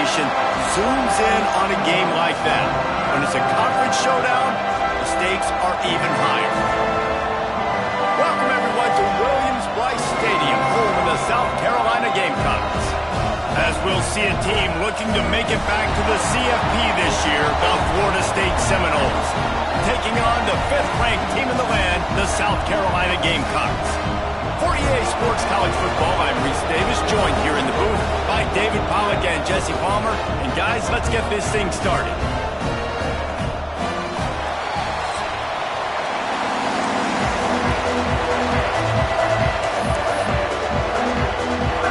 anticipation zooms in on a game like that. When it's a conference showdown, the stakes are even higher. Welcome, everyone, to Williams-Brice Stadium, home of the South Carolina Gamecocks. As we'll see a team looking to make it back to the CFP this year, the Florida State Seminoles, taking on the 5th-ranked team in the land, the South Carolina Gamecocks. For EA Sports College Football, I'm Reese Davis, joined here in the booth by David Pollack and Jesse Palmer. And guys, let's get this thing started.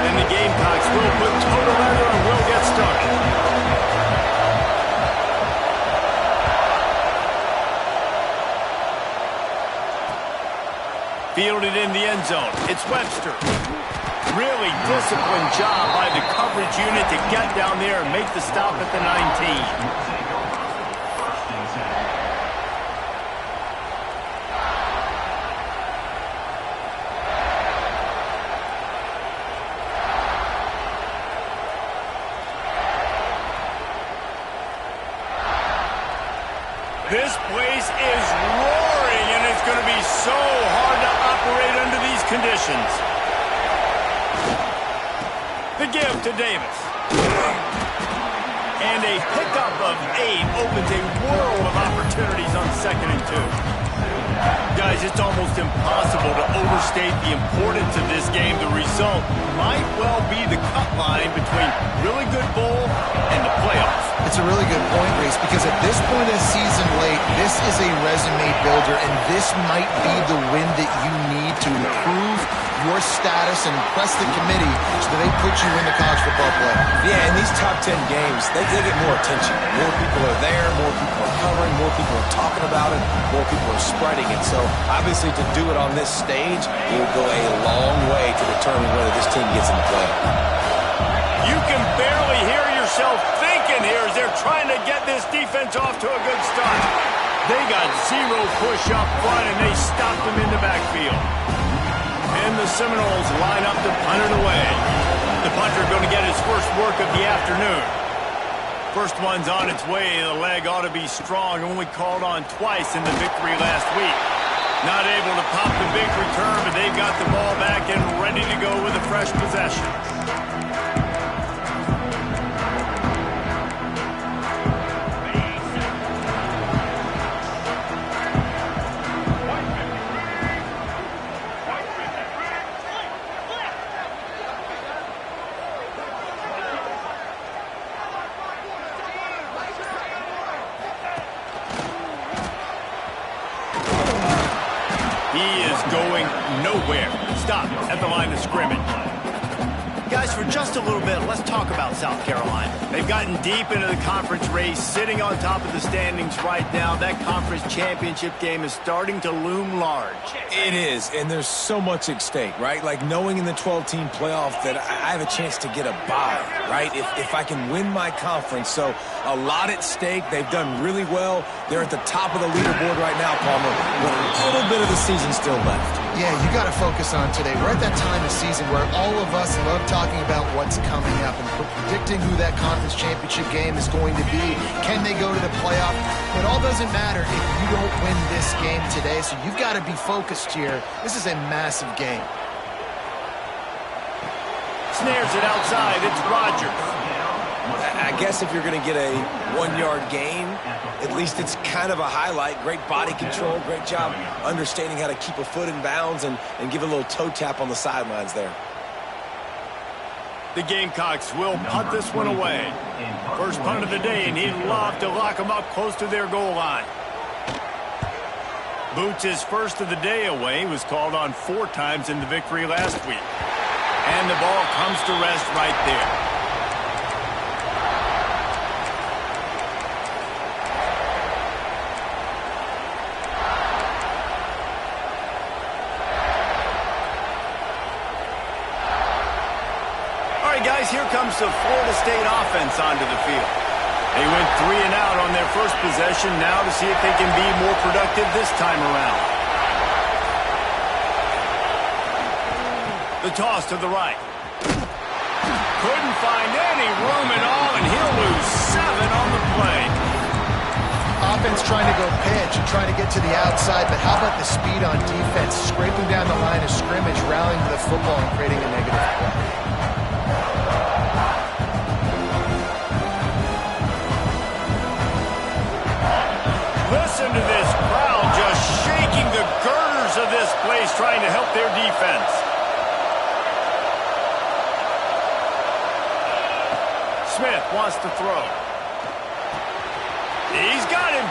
And the Gamecocks will put toe to leather and will get started. Fielded in the end zone. It's Webster. Really disciplined job by the coverage unit to get down there and make the stop at the 19. This place is roaring, and it's going to be so hard to operate under these conditions. The give to Davis. And a pickup of 8 opens a world of opportunities on 2nd and 2. Guys, it's almost impossible to overstate the importance of this game. The result might well be the cut line between really good bowl and the playoffs. It's a really good point, Reese, because at this point in the season late, this is a resume builder, and this might be the win that you need to improve your status and impress the committee so that they put you in the college football playoff. Yeah, in these top 10 games, they get more attention. More people are there, more people are covering, more people are talking about it, more people are spreading it. So, obviously, to do it on this stage, it will go a long way to determine whether this team gets in the playoff. You can barely hear yourself thinking here as they're trying to get this defense off to a good start. They got 0 push up front, and they stopped them in the backfield. And the Seminoles line up to punt it away. The punter going to get his first work of the afternoon. First one's on its way. The leg ought to be strong. Only called on twice in the victory last week. Not able to pop the big return, but they've got the ball back and ready to go with a fresh possession. Going nowhere. Stop at the line of scrimmage. Guys, for just a little bit, let's talk about South Carolina. They've gotten deep into the conference race, sitting on top of the standings right now. That conference championship game is starting to loom large. It is, and there's so much at stake, right? Like knowing in the 12-team playoff that I have a chance to get a bye, right? If I can win my conference. So a lot at stake. They've done really well. They're at the top of the leaderboard right now, Palmer, with a little bit of the season still left. Yeah, you got to focus on today. We're at that time of season where all of us love talking about what's coming up and predicting who that conference championship game is going to be. Can they go to the playoff? It all doesn't matter if you don't win this game today, so you've got to be focused here. This is a massive game. Snares it outside. It's Rogers. I guess if you're going to get a 1-yard gain, at least it's kind of a highlight. Great body control, great job understanding how to keep a foot in bounds and give a little toe tap on the sidelines there. The Gamecocks will punt this one away. First punt of the day, and he'd love to lock them up close to their goal line. Boots' first of the day away. He was called on 4 times in the victory last week. And the ball comes to rest right there. Guys, here comes the Florida State offense onto the field. They went 3 and out on their first possession, now to see if they can be more productive this time around. The toss to the right. Couldn't find any room at all, and he'll trying to get to the outside, but how about the speed on defense? Scraping down the line of scrimmage, rallying to the football, and creating a negative play. Listen to this crowd just shaking the girders of this place, trying to help their defense. Smith wants to throw. He's got him.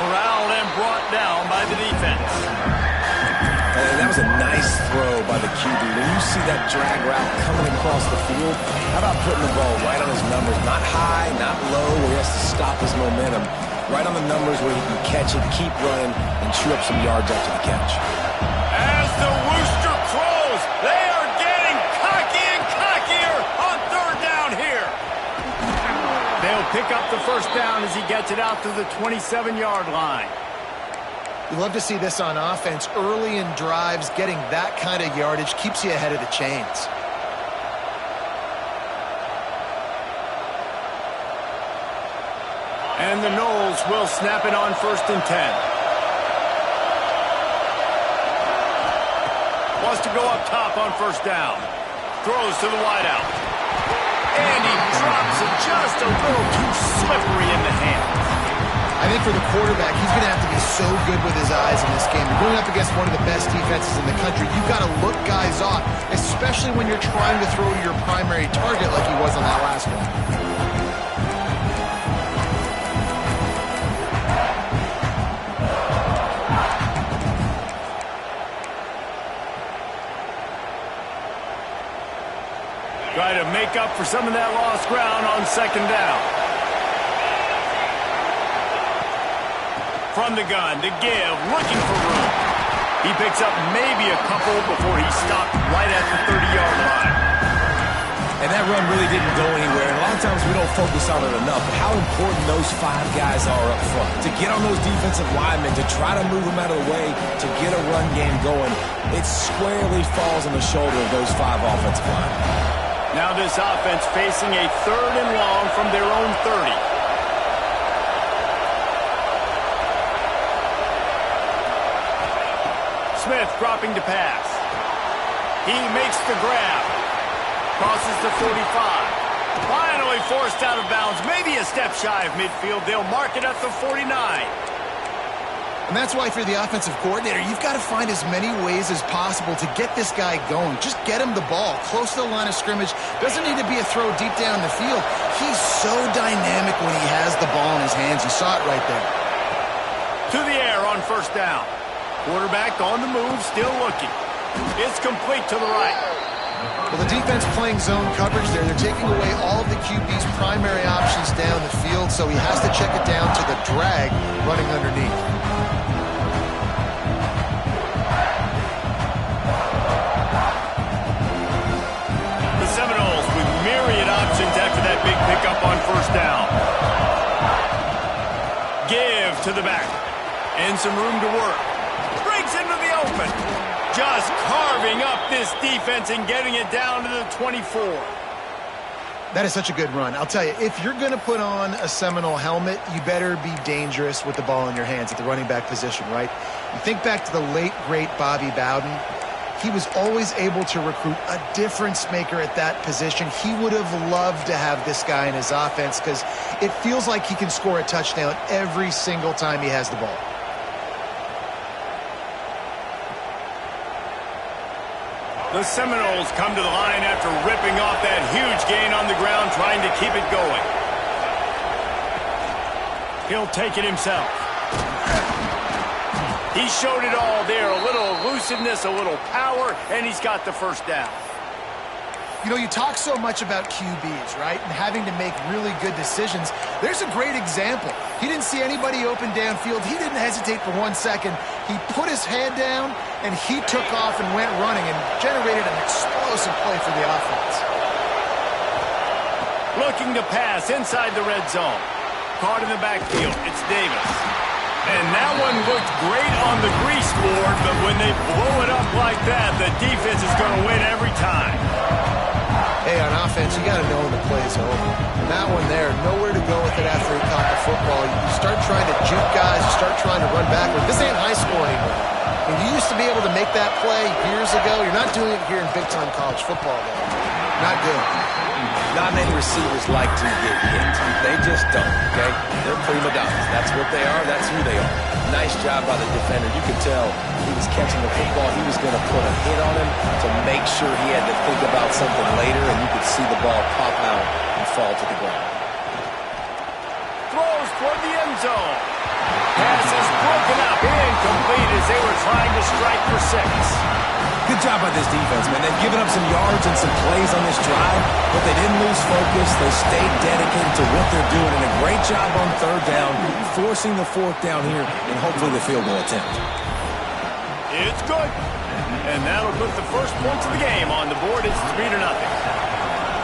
Corralled and brought down by the defense. And that was a nice throw by the QB. When you see that drag route coming across the field, how about putting the ball right on his numbers? Not high, not low, where he has to stop his momentum. Right on the numbers where he can catch it, keep running, and chew up some yards after the catch. As the rooster crows, they are getting cocky and cockier on third down here. They'll pick up the first down as he gets it out to the 27-yard line. You love to see this on offense. Early in drives, getting that kind of yardage keeps you ahead of the chains. And the Knowles will snap it on 1st and 10. Wants to go up top on 1st down. Throws to the wideout. And he drops it just a little too slippery in the hands. I think for the quarterback, he's going to have to be so good with his eyes in this game. You're going up against one of the best defenses in the country. You've got to look guys off, especially when you're trying to throw to your primary target like he was on that last one. Try to make up for some of that lost ground on 2nd down. From the gun, to give, looking for room. He picks up maybe a couple before he stopped right at the 30-yard line. And that run really didn't go anywhere. And a lot of times we don't focus on it enough, but how important those 5 guys are up front. To get on those defensive linemen, to try to move them out of the way, to get a run game going, it squarely falls on the shoulder of those 5 offensive linemen. Now this offense facing a 3rd and long from their own 30. Smith dropping to pass. He makes the grab. Crosses the 45. Finally forced out of bounds. Maybe a step shy of midfield. They'll mark it at the 49. And that's why for the offensive coordinator, you've got to find as many ways as possible to get this guy going. Just get him the ball close to the line of scrimmage. Doesn't need to be a throw deep down the field. He's so dynamic when he has the ball in his hands. You saw it right there. To the air on 1st down. Quarterback on the move, still looking. It's complete to the right. Well, the defense playing zone coverage there. They're taking away all of the QB's primary options down the field, so he has to check it down to the drag running underneath. The Seminoles with myriad options after that big pickup on 1st down. Give to the back. And some room to work. Breaks into the open. Just carving up this defense and getting it down to the 24. That is such a good run. I'll tell you, if you're going to put on a Seminole helmet, you better be dangerous with the ball in your hands at the running back position, right? You think back to the late, great Bobby Bowden. He was always able to recruit a difference maker at that position. He would have loved to have this guy in his offense because it feels like he can score a touchdown every single time he has the ball. The Seminoles come to the line after ripping off that huge gain on the ground, trying to keep it going. He'll take it himself. He showed it all there, a little elusiveness, a little power, and he's got the 1st down. You know, you talk so much about QBs, right, and having to make really good decisions. There's a great example. He didn't see anybody open downfield. He didn't hesitate for 1 second. He put his head down, and he took off and went running and generated an explosive play for the offense. Looking to pass inside the red zone. Caught in the backfield. It's Davis. And that one looked great on the grease board, but when they blow it up like that, the defense is going to win every time. Hey, on offense, you got to know when the play's over. That one there, nowhere to go with it after he caught the football. You start trying to juke guys, you start trying to run backward. This ain't high school anymore. I mean, you used to be able to make that play years ago. You're not doing it here in big-time college football, though. Not good. Not many receivers like to get hit. They just don't, okay? They're prima donnas. That's what they are. That's who they are. Nice job by the defender. You could tell he was catching the football. He was going to put a hit on him to make sure he had to think about something later, and you could see the ball pop out and fall to the ground. Throws toward the end zone. Pass is broken up, incomplete as they were trying to strike for 6. Good job by this defense, man. They've given up some yards and some plays on this drive, but they didn't lose focus. They stayed dedicated to what they're doing, and a great job on third down, forcing the 4th down here, and hopefully the field goal attempt. It's good. And that'll put the first points of the game on the board. It's 3-0.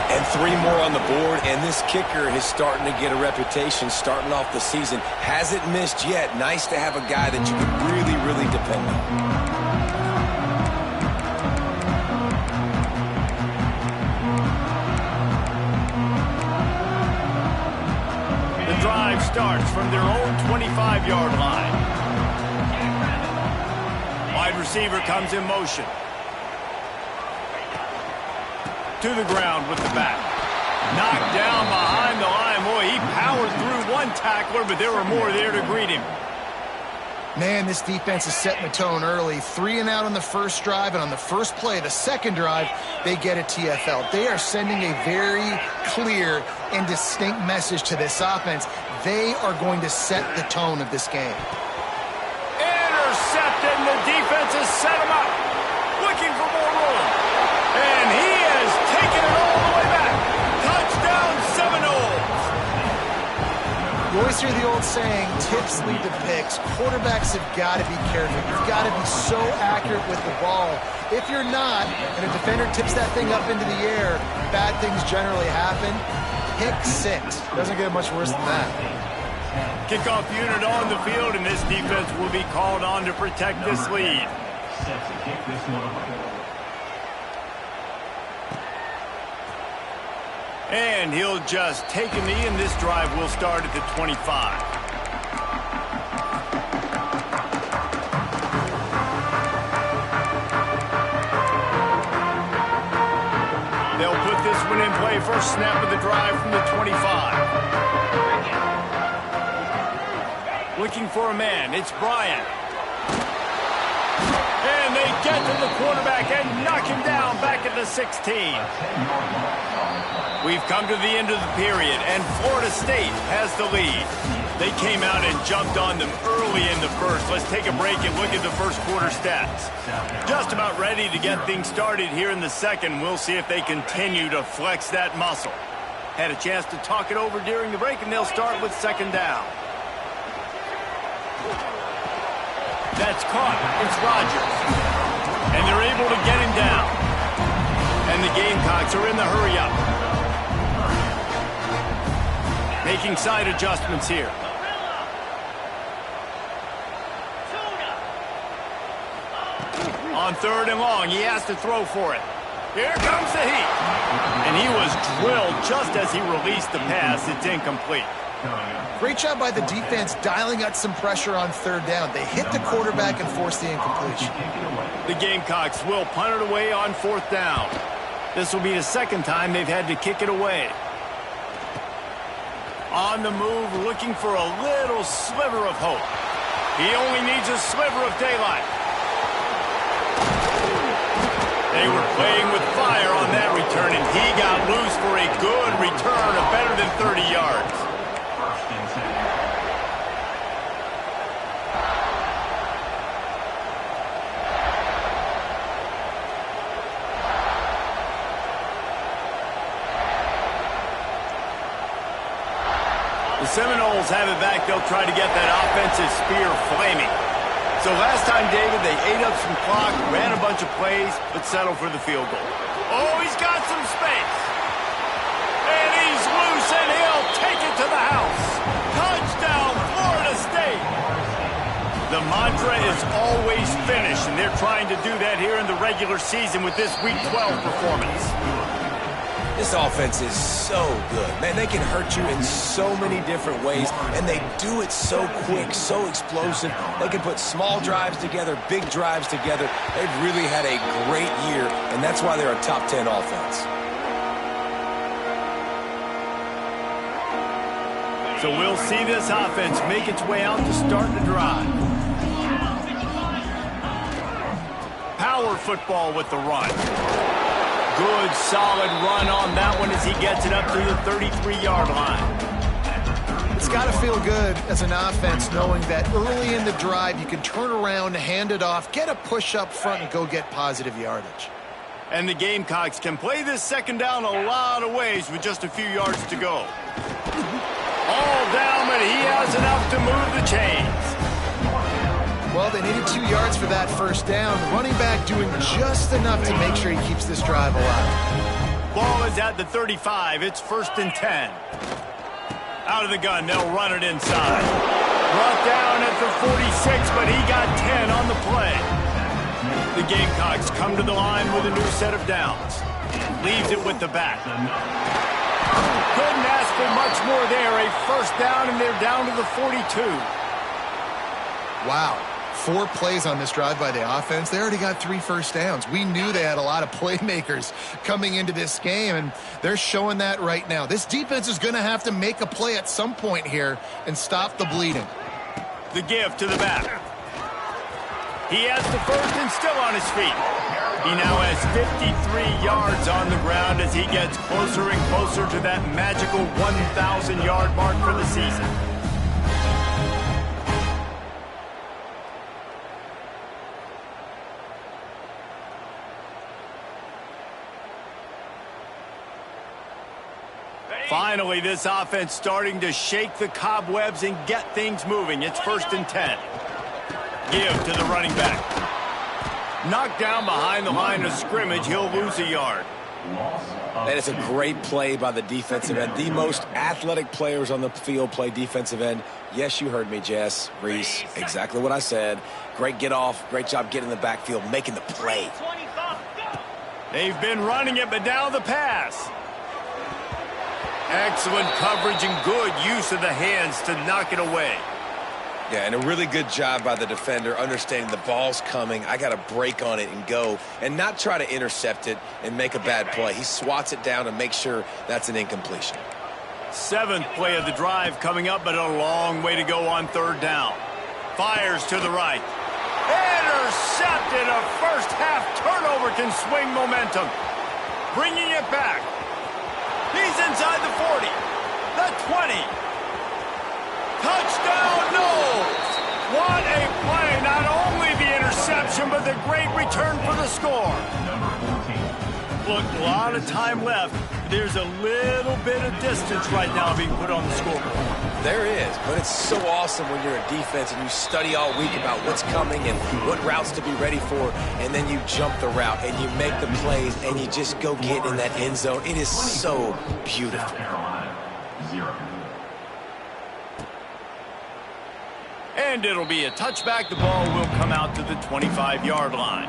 And 3 more on the board, and this kicker is starting to get a reputation starting off the season. Hasn't missed yet. Nice to have a guy that you can really, really depend on. Drive starts from their own 25-yard line. Wide receiver comes in motion. To the ground with the back. Knocked down behind the line. Boy, he powered through one tackler, but there were more there to greet him. Man, this defense is setting the tone early. 3 and out on the first drive, and on the first play, the second drive, they get a TFL. They are sending a very clear and distinct message to this offense. They are going to set the tone of this game. Intercepted, and the defense has set him up. Looking for more room. And he has taken it all the way back. Touchdown, Seminoles. You always hear the old saying, tips lead to picks. Quarterbacks have got to be careful. You've got to be so accurate with the ball. If you're not, and a defender tips that thing up into the air, bad things generally happen. Pick 6. Doesn't get much worse than that. Kickoff unit on the field, and this defense will be called on to protect this lead. And he'll just take a knee, and this drive will start at the 25. They'll put this one in play. First snap of the drive from the 25. Looking for a man. It's Bryant. And they get to the quarterback and knock him down back at the 16. We've come to the end of the period, and Florida State has the lead. They came out and jumped on them early in the first. Let's take a break and look at the first quarter stats. Just about ready to get things started here in the second. We'll see if they continue to flex that muscle. Had a chance to talk it over during the break, and they'll start with second down. That's caught. It's Rodgers. And they're able to get him down. And the Gamecocks are in the hurry-up. Making side adjustments here. On third and long, he has to throw for it. Here comes the heat. And he was drilled just as he released the pass. It's incomplete. Great job by the defense dialing up some pressure on third down. They hit the quarterback and forced the incompletion. The Gamecocks will punt it away on fourth down. This will be the second time they've had to kick it away. On the move, looking for a little sliver of hope. He only needs a sliver of daylight. They were playing with fire on that return, and he got loose for a good return of better than 30 yards. The Seminoles have it back. They'll try to get that offensive spear flaming. So last time, David, they ate up some clock, ran a bunch of plays, but settled for the field goal. Oh, he's got some space. And he's loose, and he'll take it to the house. Touchdown, Florida State. The mantra is always finish, and they're trying to do that here in the regular season with this Week 12 performance. This offense is so good. Man, they can hurt you in so many different ways, and they do it so quick, so explosive. They can put small drives together, big drives together. They've really had a great year, and that's why they're a top 10 offense. So we'll see this offense make its way out to start the drive. Power football with the run. Good, solid run on that one as he gets it up to the 33-yard line. It's got to feel good as an offense knowing that early in the drive you can turn around, hand it off, get a push up front, and go get positive yardage. And the Gamecocks can play this second down a lot of ways with just a few yards to go. All down, but he has enough to move the chains. Well, they needed 2 yards for that first down. The running back doing just enough to make sure he keeps this drive alive. Ball is at the 35. It's 1st and 10. Out of the gun, they'll run it inside. Brought down at the 46, but he got 10 on the play. The Gamecocks come to the line with a new set of downs. Leaves it with the back. Couldn't ask for much more there. A first down, and they're down to the 42. Wow. 4 plays on this drive by the offense. They already got 3 first downs. We knew they had a lot of playmakers coming into this game, and they're showing that right now. This defense is going to have to make a play at some point here and stop the bleeding. The give to the back. He has the first and still on his feet. He now has 53 yards on the ground as he gets closer and closer to that magical 1,000-yard mark for the season. Finally, this offense starting to shake the cobwebs and get things moving. It's 1st and 10. Give to the running back. Knocked down behind the line of scrimmage. He'll lose a yard. That is a great play by the defensive end. The most athletic players on the field play defensive end. Yes, you heard me, Jess, Reese. Exactly what I said. Great get off. Great job getting in the backfield, making the play. They've been running it, but now the pass. Excellent coverage and good use of the hands to knock it away. Yeah, and a really good job by the defender understanding the ball's coming. I got to break on it and go and not try to intercept it and make a bad play. He swats it down and makes sure that's an incompletion. 7th play of the drive coming up, but a long way to go on 3rd down. Fires to the right. Intercepted. A first-half turnover can swing momentum. Bringing it back. He's inside the 40. The 20. Touchdown, Knowles! What a play! Not only the interception, but the great return for the score. Look, a lot of time left. There's a little bit of distance right now being put on the scoreboard. There is, but it's so awesome when you're a defense and you study all week about what's coming and what routes to be ready for, and then you jump the route and you make the plays and you just go get in that end zone. It is so beautiful. And it'll be a touchback. The ball will come out to the 25-yard line.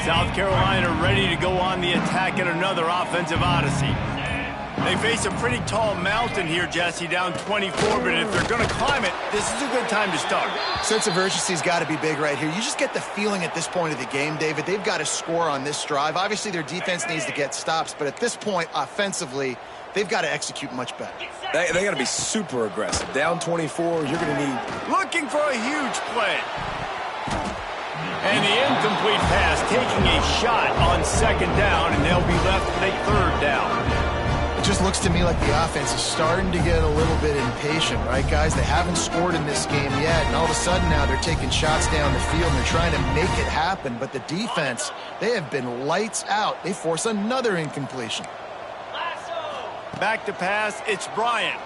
South Carolina ready to go on the attack in another offensive odyssey. They face a pretty tall mountain here, Jesse, down 24, but if they're going to climb it, this is a good time to start. Sense of urgency's got to be big right here. You just get the feeling at this point of the game, David, they've got to score on this drive. Obviously, their defense needs to get stops, but at this point, offensively, they've got to execute much better. They got to be super aggressive. Down 24, you're going to need... Looking for a huge play. And the incomplete pass taking a shot on 2nd down, and they'll be left with a 3rd down. It just looks to me like the offense is starting to get a little bit impatient, right, guys? They haven't scored in this game yet, and all of a sudden now they're taking shots down the field, and they're trying to make it happen. But the defense, they have been lights out. They force another incompletion. Back to pass, it's Bryant.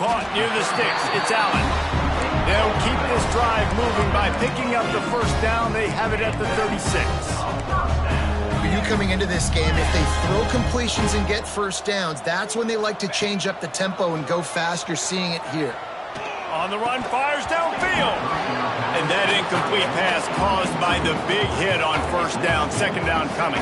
Caught near the sticks, it's Allen. They'll keep this drive moving by picking up the first down. They have it at the 36. FSU coming into this game, if they throw completions and get first downs, that's when they like to change up the tempo and go fast. You're seeing it here. On the run, fires downfield. And that incomplete pass caused by the big hit on first down, second down coming.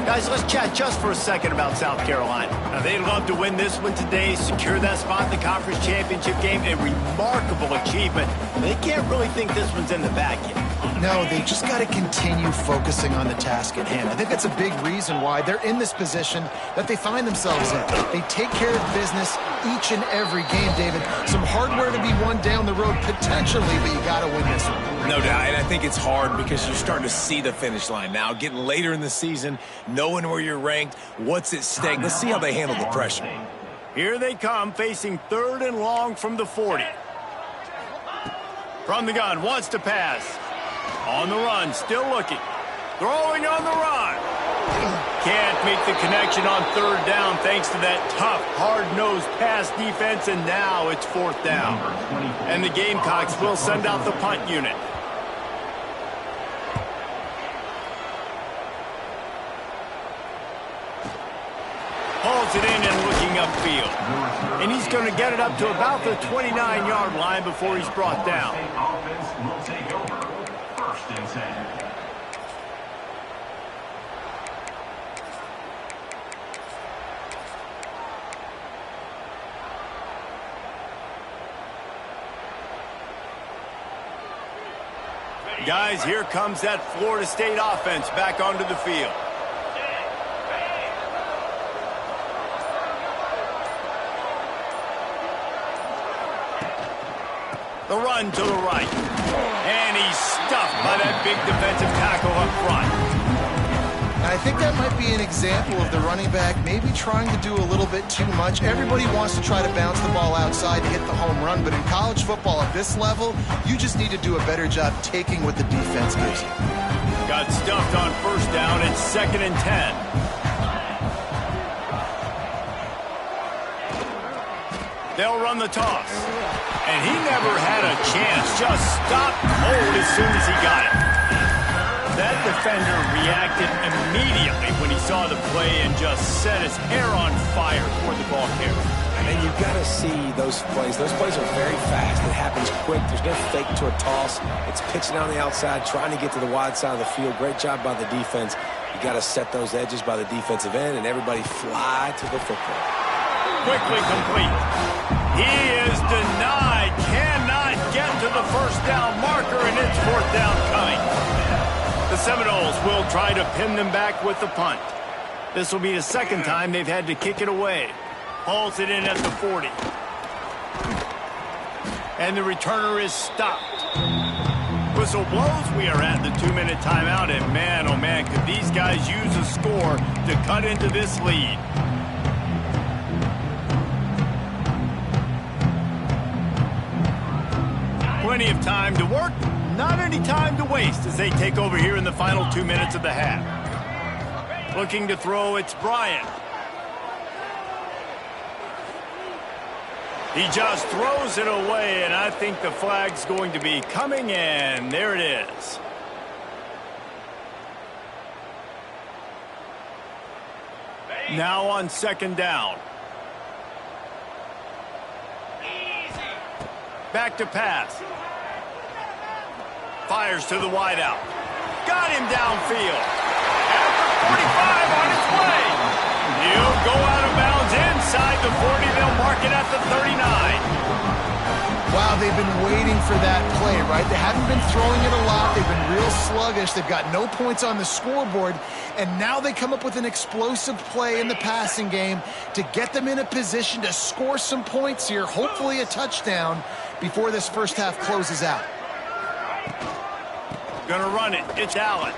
Guys, let's chat just for a second about South Carolina. Now, they'd love to win this one today, secure that spot in the conference championship game, a remarkable achievement. They can't really think this one's in the bag yet. No, they just got to continue focusing on the task at hand. I think that's a big reason why they're in this position that they find themselves in. They take care of business each and every game, David. Some hardware to be won down the road potentially, but you got to win this one. No doubt, and I think it's hard because you're starting to see the finish line now. Getting later in the season, knowing where you're ranked, what's at stake. Let's see how they handle the pressure. Here they come, facing 3rd and long from the 40. From the gun, wants to pass. On the run, still looking. Throwing on the run. Can't make the connection on 3rd down thanks to that tough, hard-nosed pass defense, and now it's 4th down. And the Gamecocks will send out the punt unit. Holds it in and looking upfield. And he's going to get it up to about the 29-yard line before he's brought down. Guys, here comes that Florida State offense back onto the field. The run to the right. And he's stuffed by that big defensive tackle up front. And I think that might be an example of the running back maybe trying to do a little bit too much. Everybody wants to try to bounce the ball outside to hit the home run, but in college football at this level, you just need to do a better job taking what the defense gives you. Got stuffed on 1st down. It's 2nd and 10. They'll run the toss. And he never had a chance. Just stopped cold as soon as he got it. That defender reacted immediately when he saw the play and just set his hair on fire for the ball carrier. And you've got to see those plays. Those plays are very fast. It happens quick. There's no fake to a toss. It's pitching on the outside, trying to get to the wide side of the field. Great job by the defense. You got to set those edges by the defensive end, and everybody fly to the football. Quickly complete. He is denied. Cannot get to the 1st down marker, and it's 4th down coming. The Seminoles will try to pin them back with the punt. This will be the 2nd time they've had to kick it away. Hauls it in at the 40. And the returner is stopped. Whistle blows. We are at the 2-minute timeout, and man, oh man, could these guys use a score to cut into this lead. Plenty of time to work, not any time to waste as they take over here in the final 2 minutes of the half. Looking to throw, it's Bryant. He just throws it away, and I think the flag's going to be coming, and there it is. Now on 2nd down. Back to pass. Fires to the wideout. Got him downfield. At the 45 on its way. He'll go out of bounds inside the 40. They'll mark it at the 39. Wow, they've been waiting for that play, right? They haven't been throwing it a lot. They've been real sluggish. They've got no points on the scoreboard. And now they come up with an explosive play in the passing game to get them in a position to score some points here, hopefully a touchdown, before this 1st half closes out. Gonna run it. It's Allen.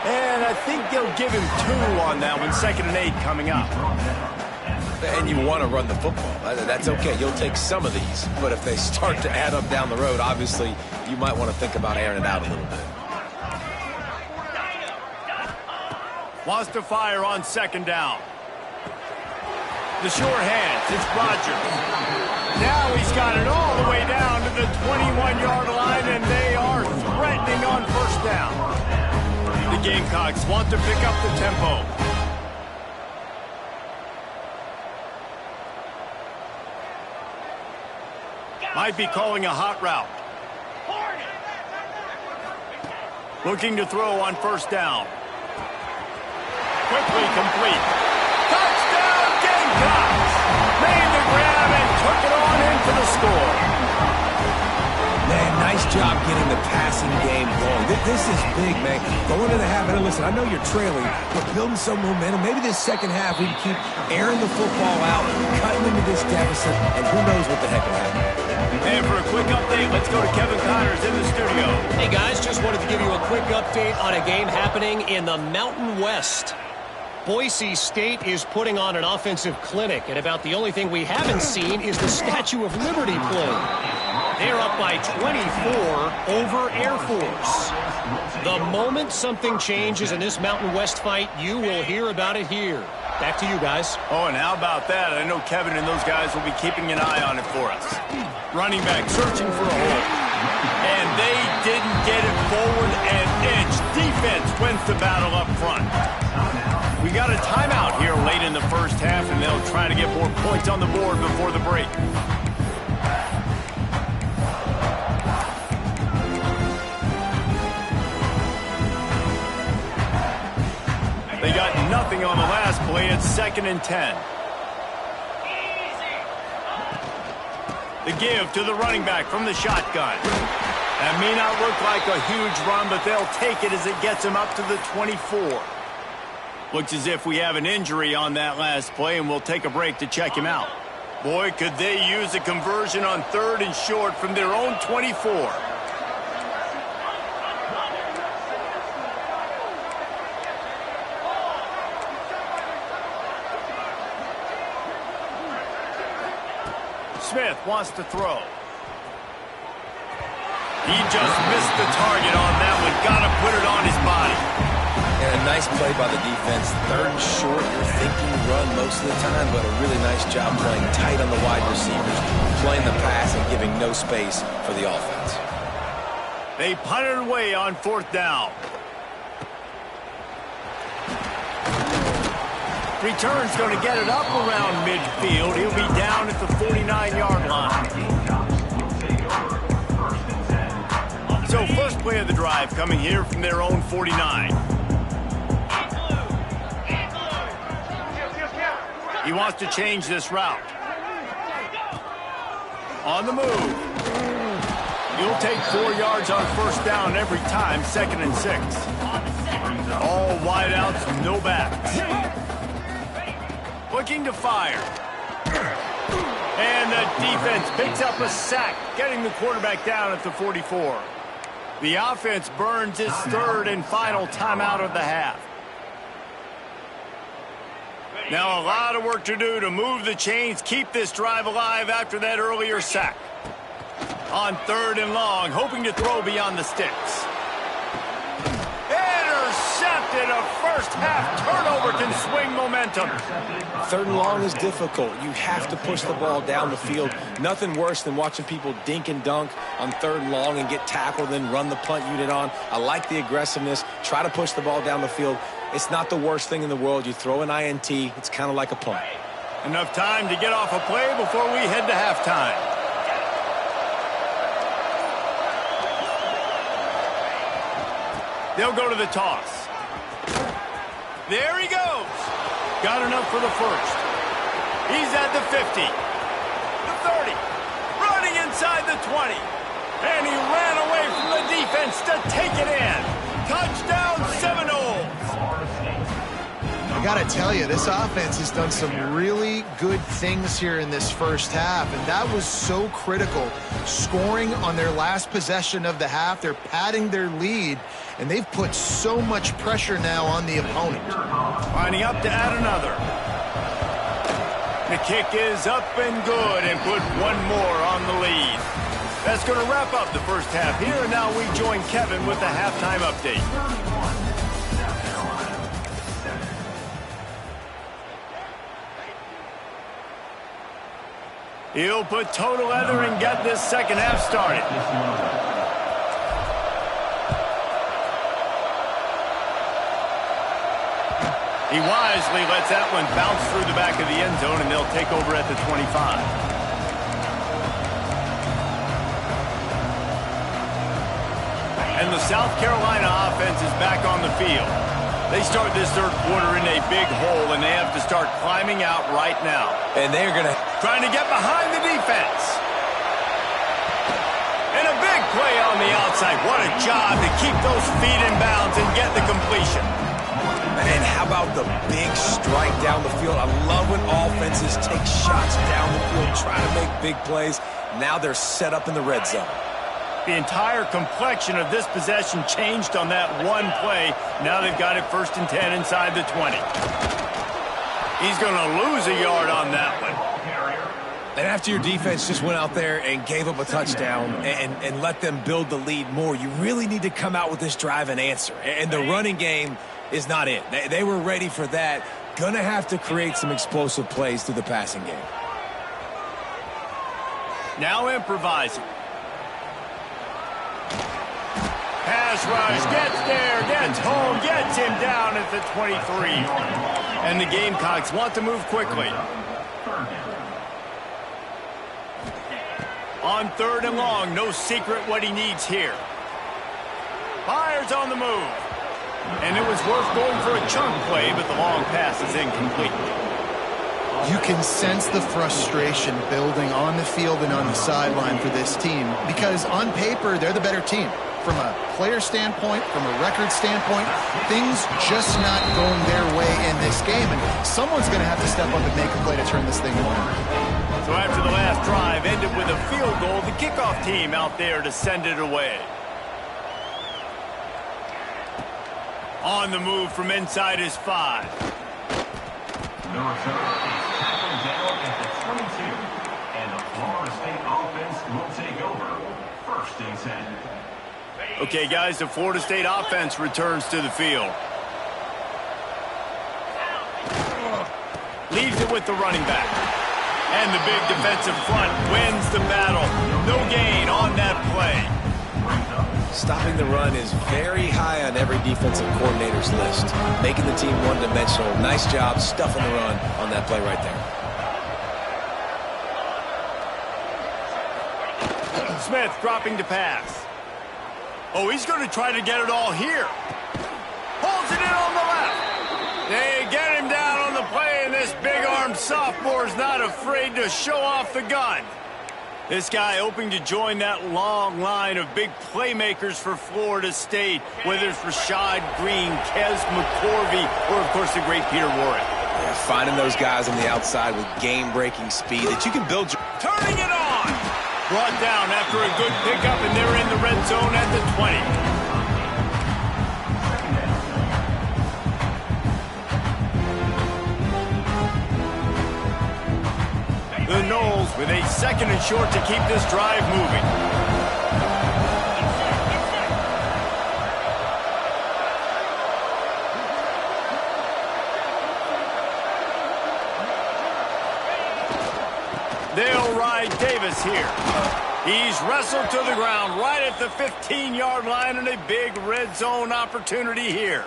And I think they'll give him 2 on that one. 2nd and 8 coming up. And you want to run the football. That's okay. You'll take some of these. But if they start to add up down the road, obviously, you might want to think about airing it out a little bit. Wants to fire on 2nd down. The short hands. It's Rogers. Now he's got it all the way down to the 21-yard line, and they are threatening on 1st down. The Gamecocks want to pick up the tempo. Might be calling a hot route. Looking to throw on first down. Quickly complete. Touchdown Gamecocks! Made the grab and took it on in for the score. Man, nice job getting the passing game going. This is big, man. Going to the half, and listen, I know you're trailing, but building some momentum. Maybe this second half we can keep airing the football out, cutting into this deficit, and who knows what the heck will happen. And for a quick update, let's go to Kevin Connors in the studio. Hey, guys, just wanted to give you a quick update on a game happening in the Mountain West. Boise State is putting on an offensive clinic, and about the only thing we haven't seen is the Statue of Liberty play. They're up by 24 over Air Force. The moment something changes in this Mountain West fight, you will hear about it here. Back to you guys. Oh, and how about that? I know Kevin and those guys will be keeping an eye on it for us. Running back searching for a hole. And they didn't get it forward an inch. Defense wins the battle up front. We got a timeout here late in the first half, and they'll try to get more points on the board before the break. They got nothing on the last play. It's 2nd and 10. The give to the running back from the shotgun. That may not look like a huge run, but they'll take it as it gets him up to the 24. Looks as if we have an injury on that last play, and we'll take a break to check him out. Boy, could they use a conversion on 3rd and short from their own 24. Smith wants to throw. He just missed the target on that one. Got to put it on his body. And a nice play by the defense. 3rd and short, you're thinking run most of the time, but a really nice job playing tight on the wide receivers, playing the pass and giving no space for the offense. They punted away on 4th down. Return's going to get it up around midfield. He'll be down at the 49-yard line. So first play of the drive coming here from their own 49. He wants to change this route. On the move. He'll take 4 yards on first down every time, 2nd and 6. All wideouts, no backs. Looking to fire. And the defense picks up a sack, getting the quarterback down at the 44. The offense burns its 3rd and final timeout of the half. Now a lot of work to do to move the chains, keep this drive alive after that earlier sack. On 3rd and long, hoping to throw beyond the sticks. Intercepted. A first half turnover can swing momentum. 3rd and long is difficult. You have to push the ball down the field. Nothing worse than watching people dink and dunk on 3rd and long and get tackled, then run the punt unit on. I like the aggressiveness. Try to push the ball down the field. It's not the worst thing in the world. You throw an INT, it's kind of like a punt. Enough time to get off a play before we head to halftime. They'll go to the toss. There he goes. Got enough for the first. He's at the 50. The 30. Running inside the 20. And he ran away from the defense to take it in. Touchdown Seminoles. I got to tell you, this offense has done some really good things here in this first half, and that was so critical. Scoring on their last possession of the half, they're padding their lead, and they've put so much pressure now on the opponent. Lining up to add another. The kick is up and good, and put one more on the lead. That's going to wrap up the first half here, and now we join Kevin with the halftime update. He'll put total leather and get this second half started. He wisely lets that one bounce through the back of the end zone, and they'll take over at the 25. And the South Carolina offense is back on the field. They start this third quarter in a big hole, and they have to start climbing out right now. And they're going to... Trying to get behind the defense. And a big play on the outside. What a job to keep those feet in bounds and get the completion. And how about the big strike down the field? I love when offenses take shots down the field, try to make big plays. Now they're set up in the red zone. The entire complexion of this possession changed on that one play. Now they've got it 1st and 10 inside the 20. He's going to lose a yard on that one. And after your defense just went out there and gave up a touchdown and let them build the lead more, you really need to come out with this drive and answer. And the running game is not it. They were ready for that. Going to have to create some explosive plays through the passing game. Now improvising. Pass rush, gets there, gets home, gets him down at the 23. And the Gamecocks want to move quickly. On 3rd and long, no secret what he needs here. Fires on the move. And it was worth going for a chunk play, but the long pass is incomplete. You can sense the frustration building on the field and on the sideline for this team because on paper, they're the better team. From a player standpoint, from a record standpoint, things just not going their way in this game. And someone's going to have to step up and make a play to turn this thing around. So after the last drive ended with a field goal, the kickoff team out there to send it away. On the move from inside his 5. Number 7 is tackled down at the 22. And the Florida State offense will take over 1st and 10. Okay, guys, the Florida State offense returns to the field. Leaves it with the running back. And the big defensive front wins the battle. No gain on that play. Stopping the run is very high on every defensive coordinator's list. Making the team one-dimensional. Nice job stuffing the run on that play right there. Smith dropping to pass. Oh, he's going to try to get it all here. Holds it in on the left. They get him down on the play, and this big-armed sophomore is not afraid to show off the gun. This guy hoping to join that long line of big playmakers for Florida State, whether it's Rashad Green, Kez McCorvey, or, of course, the great Peter Warrick. Yeah, finding those guys on the outside with game-breaking speed that you can build your... Turning it on! Brought down after a good pickup, and they're in the red zone at the 20. The Noles with a 2nd and short to keep this drive moving. They'll ride Davis here. He's wrestled to the ground right at the 15-yard line, and a big red zone opportunity here.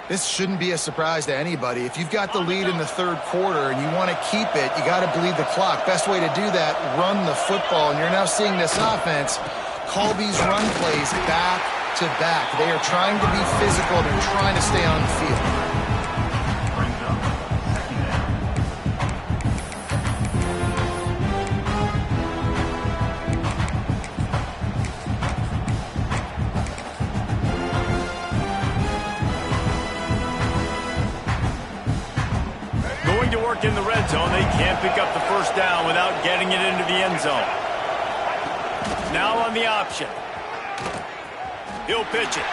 This shouldn't be a surprise to anybody. If you've got the lead in the 3rd quarter and you want to keep it, you got to bleed the clock. Best way to do that, run the football. And you're now seeing this offense call these run plays back to back. They are trying to be physical. They're trying to stay on the field. In the red zone, they can't pick up the 1st down without getting it into the end zone. Now on the option. He'll pitch it.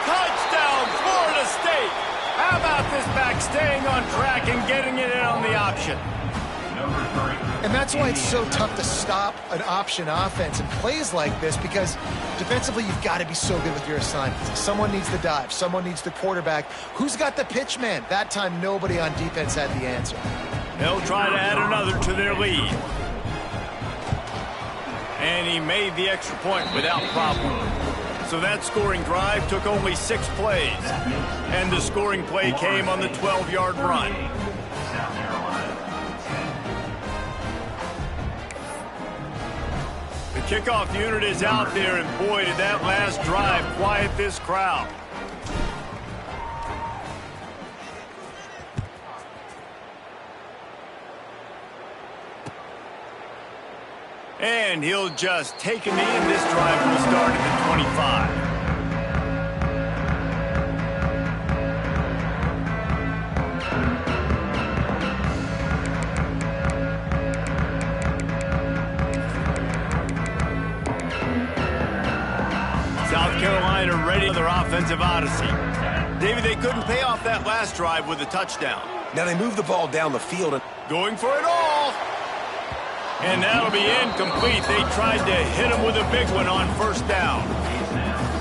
Touchdown, Florida State! How about this back staying on track and getting it in on the option? And that's why it's so tough to stop an option offense and plays like this, because defensively you've got to be so good with your assignments. Someone needs the dive. Someone needs the quarterback. Who's got the pitch man? That time nobody on defense had the answer. They'll try to add another to their lead. And he made the extra point without problem. So that scoring drive took only 6 plays. And the scoring play came on the 12-yard run. South Carolina. The kickoff unit is out there, and boy, did that last drive quiet this crowd. And he'll just take a knee, and this drive will start at the 25. South Carolina ready for their offensive odyssey. David, they couldn't pay off that last drive with a touchdown. Now they move the ball down the field. Going for it all. And that'll be incomplete. They tried to hit him with a big one on first down.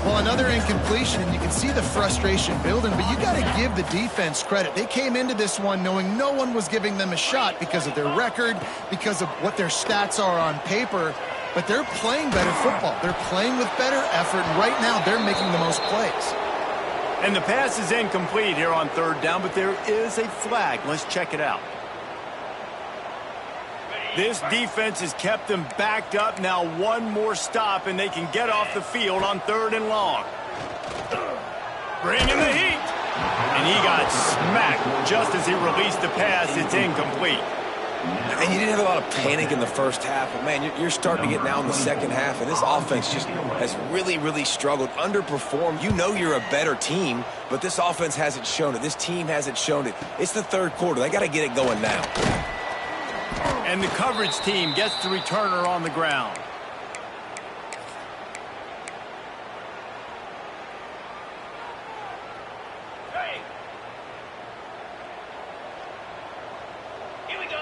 Well, another incompletion, and you can see the frustration building, but you got to give the defense credit. They came into this one knowing no one was giving them a shot because of their record, because of what their stats are on paper, but they're playing better football. They're playing with better effort, and right now they're making the most plays. And the pass is incomplete here on third down, but there is a flag. Let's check it out. This defense has kept them backed up. Now one more stop, and they can get off the field on 3rd and long. Bringing the heat. And he got smacked just as he released the pass. It's incomplete. And you didn't have a lot of panic in the first half, but, man, you're starting to get now in the second half, and this offense just has really, really struggled, underperformed. You know you're a better team, but this offense hasn't shown it. This team hasn't shown it. It's the third quarter. They got to get it going now. And the coverage team gets the returner on the ground. Hey. Here we go.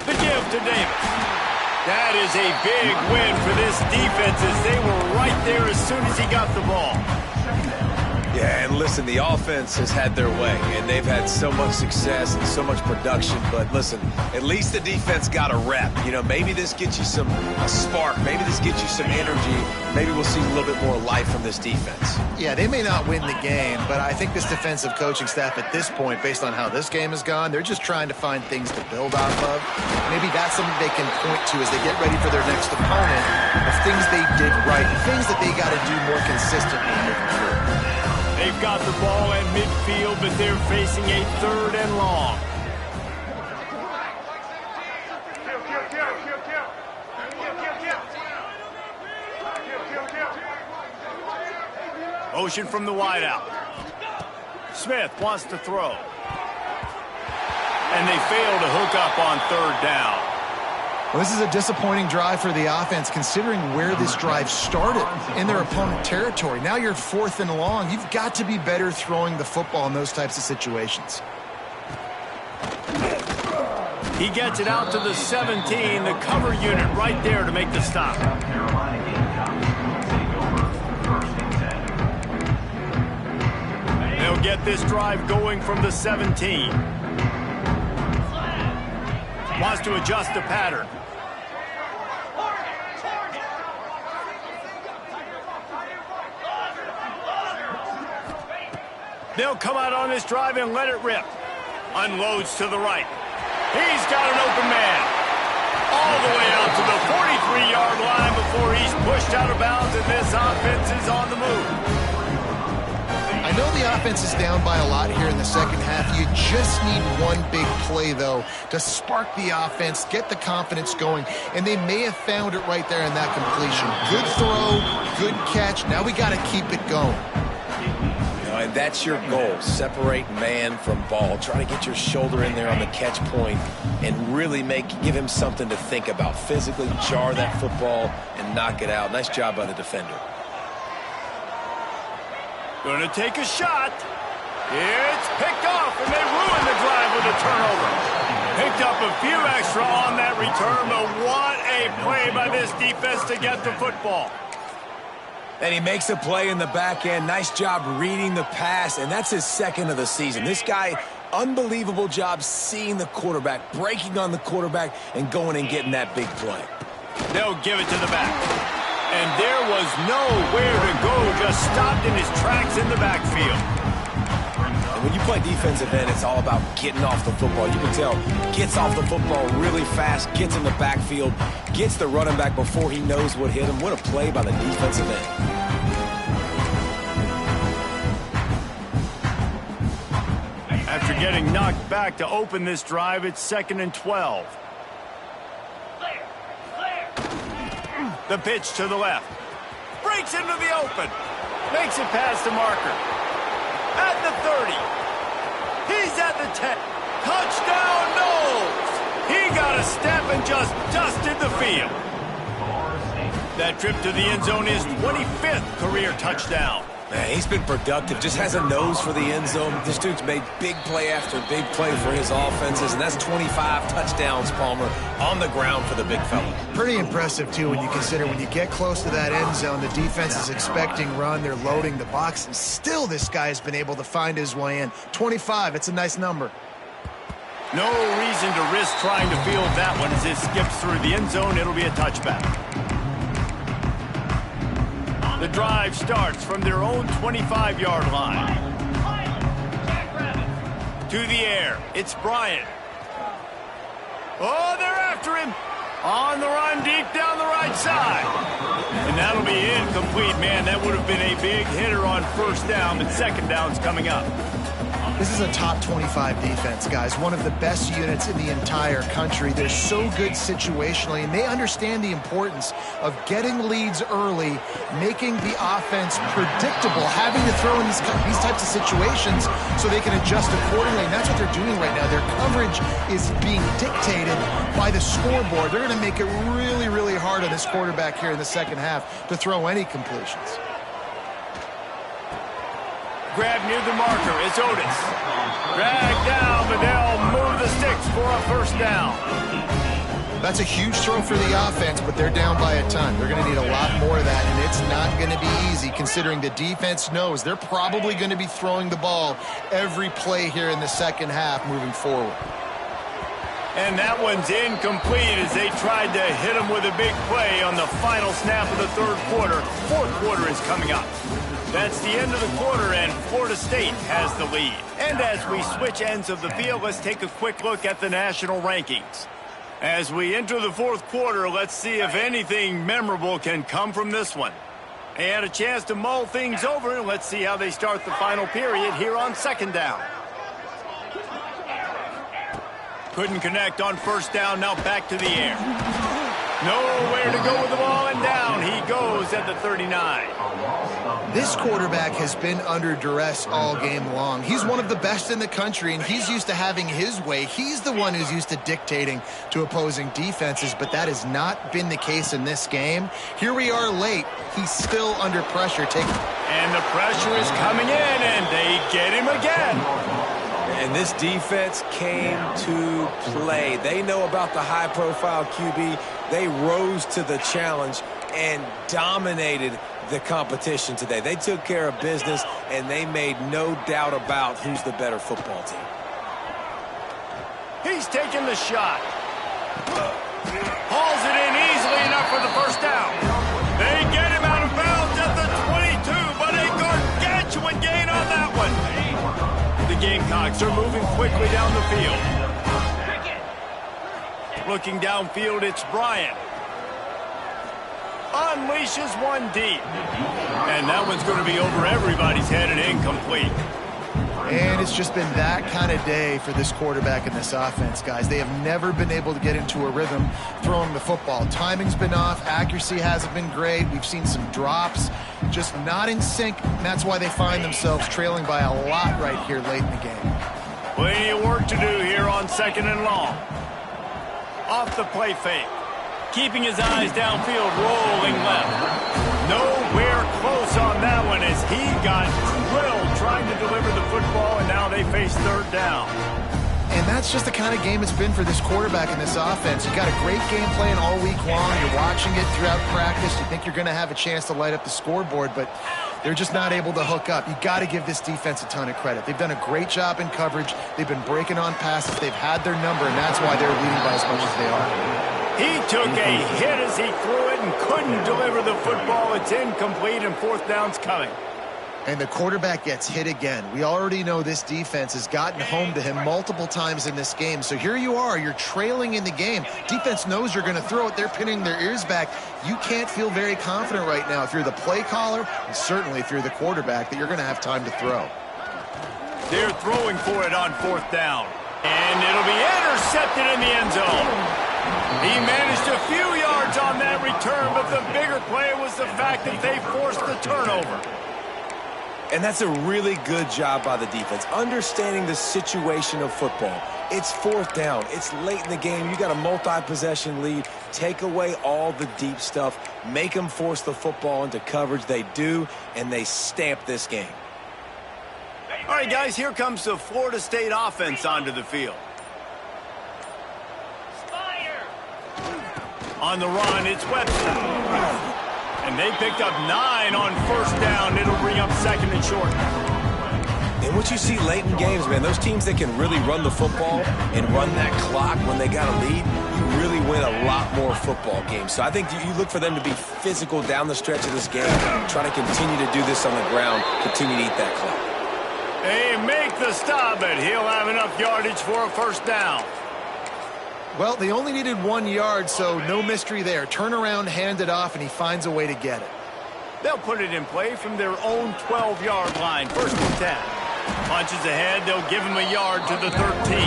The give to Davis. That is a big win for this defense as they were right there as soon as he got the ball. Yeah, and listen, the offense has had their way, and they've had so much success and so much production. But listen, at least the defense got a rep. You know, maybe this gets you a spark. Maybe this gets you some energy. Maybe we'll see a little bit more life from this defense. Yeah, they may not win the game, but I think this defensive coaching staff at this point, based on how this game has gone, they're just trying to find things to build off of. Maybe that's something they can point to as they get ready for their next opponent of things they did right, things that they got to do more consistently moving forward. They've got the ball at midfield, but they're facing a 3rd and long. Motion from the wideout. Smith wants to throw. And they fail to hook up on 3rd down. Well, this is a disappointing drive for the offense considering where this drive started in their opponent territory. Now you're 4th and long. You've got to be better throwing the football in those types of situations. He gets it out to the 17, the cover unit right there to make the stop. South Carolina Gamecocks will take over 1st and 10. They'll get this drive going from the 17. Wants to adjust the pattern. They'll come out on this drive and let it rip. Unloads to the right. He's got an open man. All the way out to the 43-yard line before he's pushed out of bounds, and this offense is on the move. I know the offense is down by a lot here in the second half. You just need one big play, though, to spark the offense, get the confidence going, and they may have found it right there in that completion. Good throw, good catch. Now we got to keep it going. And that's your goal. Separate man from ball. Try to get your shoulder in there on the catch point and really give him something to think about. Physically jar that football and knock it out. Nice job by the defender. Going to take a shot. It's picked off, and they ruin the drive with a turnover. Picked up a few extra on that return, but what a play by this defense to get the football. And he makes a play in the back end. Nice job reading the pass, and that's his 2nd of the season. This guy unbelievable job seeing the quarterback, breaking on the quarterback, and going and getting that big play. They'll give it to the back. And there was nowhere to go, just stopped in his tracks in the backfield. And when you play defensive end, it's all about getting off the football. You can tell, gets off the football really fast, gets in the backfield, gets the running back before he knows what hit him. What a play by the defensive end. After getting knocked back to open this drive, it's 2nd and 12. The pitch to the left. Breaks into the open. Makes it past the marker. At the 30. He's at the 10. Touchdown, Knowles! He got a step and just dusted the field. That trip to the end zone is 25th career touchdown. Man, he's been productive, just has a nose for the end zone. This dude's made big play after big play for his offenses, and that's 25 touchdowns, Palmer, on the ground for the big fella. Pretty impressive, too, when you consider when you get close to that end zone, the defense is expecting run, they're loading the box, and still this guy has been able to find his way in. 25, it's a nice number. No reason to risk trying to field that one as it skips through the end zone. It'll be a touchback. The drive starts from their own 25-yard line. To the air, it's Bryant. Oh, they're after him. On the run, deep down the right side. And that'll be incomplete, man. That would have been a big hitter on first down, but second down's coming up. This is a top 25 defense, guys. One of the best units in the entire country. They're so good situationally, and they understand the importance of getting leads early, making the offense predictable, having to throw in these types of situations so they can adjust accordingly. And that's what they're doing right now. Their coverage is being dictated by the scoreboard. They're going to make it really, really hard on this quarterback here in the second half to throw any completions. Grab near the marker, it's Otis. Drag down, but they'll move the sticks for a first down. That's a huge throw for the offense, but they're down by a ton. They're going to need a lot more of that, and it's not going to be easy considering the defense knows they're probably going to be throwing the ball every play here in the second half moving forward. And that one's incomplete as they tried to hit him with a big play on the final snap of the third quarter. Fourth quarter is coming up. That's the end of the quarter, and Florida State has the lead. And as we switch ends of the field, let's take a quick look at the national rankings. As we enter the fourth quarter, let's see if anything memorable can come from this one. They had a chance to mull things over, and let's see how they start the final period here on second down. Couldn't connect on first down, now back to the air. Nowhere to go with the ball, and down he goes at the 39. This quarterback has been under duress all game long. He's one of the best in the country, and he's used to having his way. He's the one who's used to dictating to opposing defenses, but that has not been the case in this game. Here we are late. He's still under pressure. And the pressure is coming in, and they get him again. And this defense came to play. They know about the high-profile QB. They rose to the challenge and dominated the competition today. They took care of business, and they made no doubt about who's the better football team. He's taking the shot. Hauls it in easily enough for the first down. They get him out of bounds at the 22, but a gargantuan gain on that one. The Gamecocks are moving quickly down the field. Looking downfield, it's Bryant. Unleashes one deep. And that one's going to be over everybody's head and incomplete. And it's just been that kind of day for this quarterback and this offense, guys. They have never been able to get into a rhythm throwing the football. Timing's been off. Accuracy hasn't been great. We've seen some drops, just not in sync. And that's why they find themselves trailing by a lot right here late in the game. Plenty of work to do here on second and long. Off the play fake. Keeping his eyes downfield, rolling left. Nowhere close on that one as he got drilled trying to deliver the football, and now they face third down. And that's just the kind of game it's been for this quarterback and this offense. You got a great game plan all week long. You're watching it throughout practice. You think you're going to have a chance to light up the scoreboard, but They're just not able to hook up. You got to give this defense a ton of credit. They've done a great job in coverage. They've been breaking on passes. They've had their number, and that's why they're leading by as much as they are. He took a hit as he threw it and couldn't deliver the football. It's incomplete, and fourth down's coming. And the quarterback gets hit again. We already know this defense has gotten home to him multiple times in this game. So here you are. You're trailing in the game. Defense knows you're going to throw it. They're pinning their ears back. You can't feel very confident right now if you're the play caller, and certainly if you're the quarterback, that you're going to have time to throw. They're throwing for it on fourth down. And it'll be intercepted in the end zone. He managed a few yards on that return, but the bigger play was the fact that they forced the turnover. And that's a really good job by the defense, understanding the situation of football. It's fourth down. It's late in the game. You got a multi-possession lead. Take away all the deep stuff. Make them force the football into coverage. They do, and they stamp this game. All right, guys, here comes the Florida State offense onto the field. On the run, it's Webster. And they picked up 9 on first down. It'll bring up second and short. And what you see late in games, man, those teams that can really run the football and run that clock when they got a lead, you really win a lot more football games. So I think you look for them to be physical down the stretch of this game, try to continue to do this on the ground, continue to eat that clock. They make the stop, but he'll have enough yardage for a first down. Well, they only needed 1 yard, so no mystery there. Turn around, hand it off, and he finds a way to get it. They'll put it in play from their own 12-yard line. First and 10. Punches ahead, they'll give him a yard to the 13.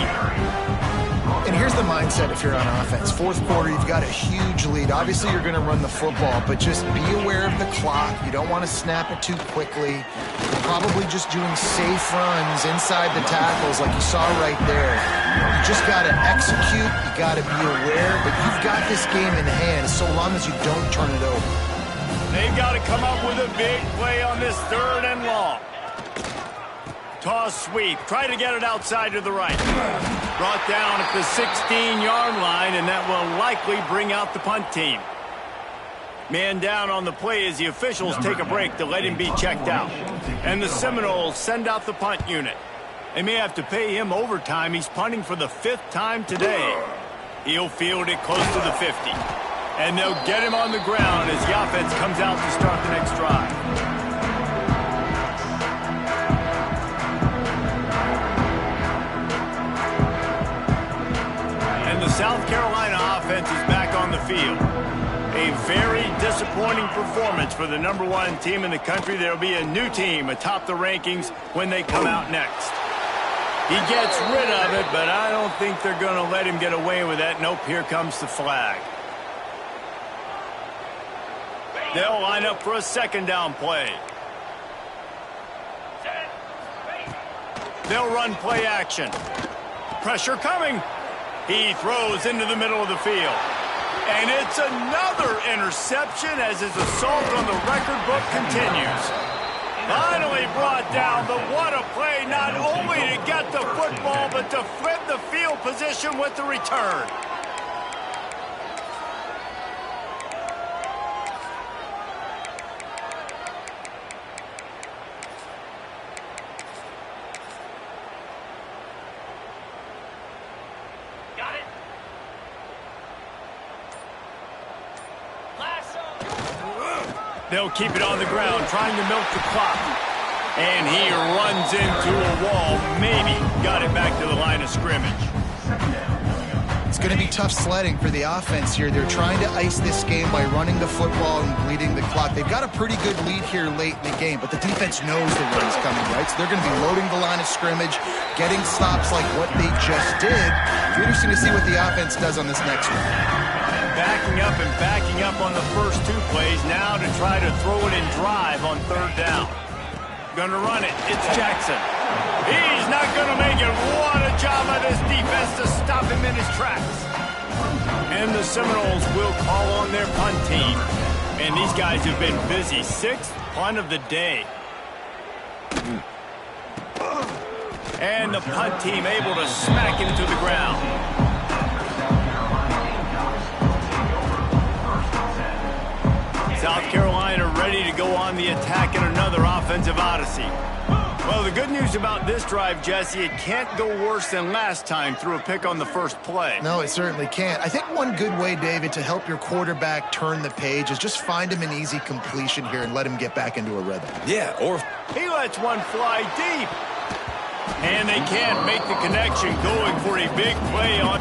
And here's the mindset if you're on offense. Fourth quarter, you've got a huge lead. Obviously, you're going to run the football, but just be aware of the clock. You don't want to snap it too quickly. You're probably just doing safe runs inside the tackles like you saw right there. You just got to execute. You got to be aware, but you've got this game in hand so long as you don't turn it over. They've got to come up with a big play on this third and long. Toss sweep. Try to get it outside to the right. Brought down at the 16-yard line, and that will likely bring out the punt team. Man down on the play as the officials take a break to let him be checked out. And the Seminoles send out the punt unit. They may have to pay him overtime. He's punting for the 5th time today. He'll field it close to the 50. And they'll get him on the ground as the offense comes out to start the next drive. The South Carolina offense is back on the field. A very disappointing performance for the #1 team in the country. There'll be a new team atop the rankings when they come out next. He gets rid of it, but I don't think they're going to let him get away with that. Nope, here comes the flag. They'll line up for a second down play. They'll run play action. Pressure coming. He throws into the middle of the field. And it's another interception as his assault on the record book continues. Finally brought down, but what a play, not only to get the football, but to flip the field position with the return. They'll keep it on the ground, trying to milk the clock. And he runs into a wall. Maybe got it back to the line of scrimmage. It's going to be tough sledding for the offense here. They're trying to ice this game by running the football and bleeding the clock. They've got a pretty good lead here late in the game, but the defense knows the run's coming, right? So they're going to be loading the line of scrimmage, getting stops like what they just did. It'll be interesting to see what the offense does on this next one. Backing up on the first 2 plays now to try to throw it and drive on third down. Gonna run it. It's Jackson. He's not gonna make it. What a job by this defense to stop him in his tracks. And the Seminoles will call on their punt team. And these guys have been busy. 6th punt of the day. And the punt team able to smack him to the ground. South Carolina ready to go on the attack in another offensive odyssey. Well, the good news about this drive, Jesse, it can't go worse than last time through a pick on the first play. No, it certainly can't. I think one good way, David, to help your quarterback turn the page is just find him an easy completion here and let him get back into a rhythm. Yeah, or... He lets one fly deep. And they can't make the connection, going for a big play on...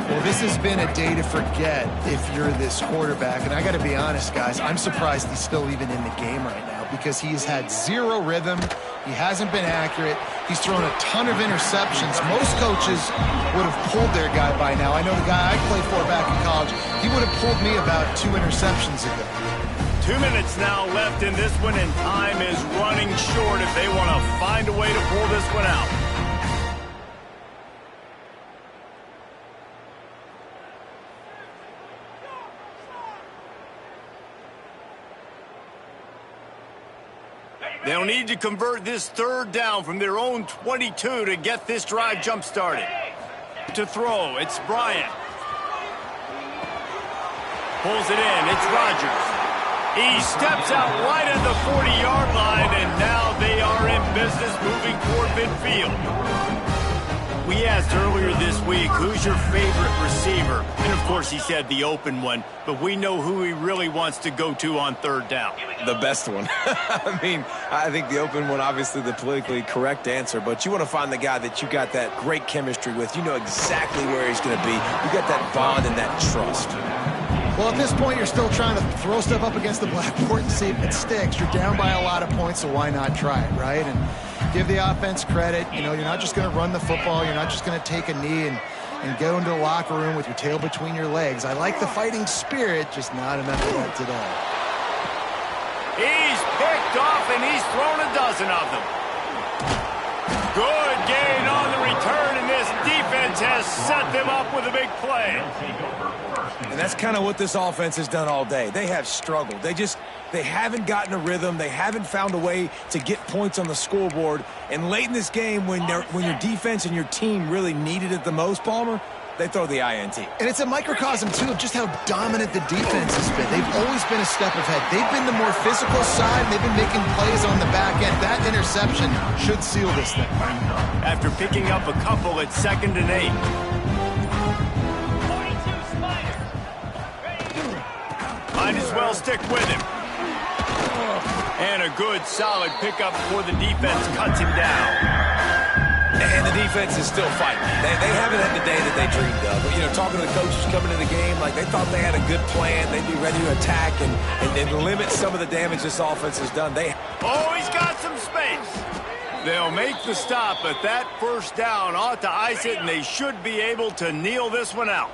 Well, this has been a day to forget if you're this quarterback. And I got to be honest, guys, I'm surprised he's still even in the game right now because he has had zero rhythm. He hasn't been accurate. He's thrown a ton of interceptions. Most coaches would have pulled their guy by now. I know the guy I played for back in college, he would have pulled me about 2 interceptions ago. 2 minutes now left in this one, and time is running short if they want to find a way to pull this one out. They'll need to convert this third down from their own 22 to get this drive jump-started. To throw, it's Bryant. Pulls it in, it's Rodgers. He steps out right at the 40-yard line, and now they are in business moving toward midfield. We asked earlier this week, who's your favorite receiver? And, of course, he said the open one, but we know who he really wants to go to on third down. The best one. I mean, I think the open one, obviously the politically correct answer, but you want to find the guy that you got that great chemistry with. You know exactly where he's going to be. You got that bond and that trust. Well, at this point, you're still trying to throw stuff up against the blackboard and see if it sticks. You're down by a lot of points, so why not try it, right? And give the offense credit. You know, you're not just going to run the football. You're not just going to take a knee and go into the locker room with your tail between your legs. I like the fighting spirit, just not enough of that today. He's picked off, and he's thrown a dozen of them. Good gain on the return, and this defense has set them up with a big play. And that's kind of what this offense has done all day. They have struggled. They haven't gotten a rhythm. They haven't found a way to get points on the scoreboard. And late in this game, when your defense and your team really needed it the most, Palmer, they throw the INT. And it's a microcosm, too, of just how dominant the defense has been. They've always been a step ahead. They've been the more physical side. They've been making plays on the back end. That interception should seal this thing. After picking up a couple at 2nd and 8. Might as well stick with him. And a good, solid pickup before the defense cuts him down. And the defense is still fighting. They haven't had the day that they dreamed of. But, you know, talking to the coaches coming into the game, like they thought they had a good plan. They'd be ready to attack and limit some of the damage this offense has done. Oh, he's got some space. They'll make the stop, but that first down ought to ice it, and they should be able to kneel this one out.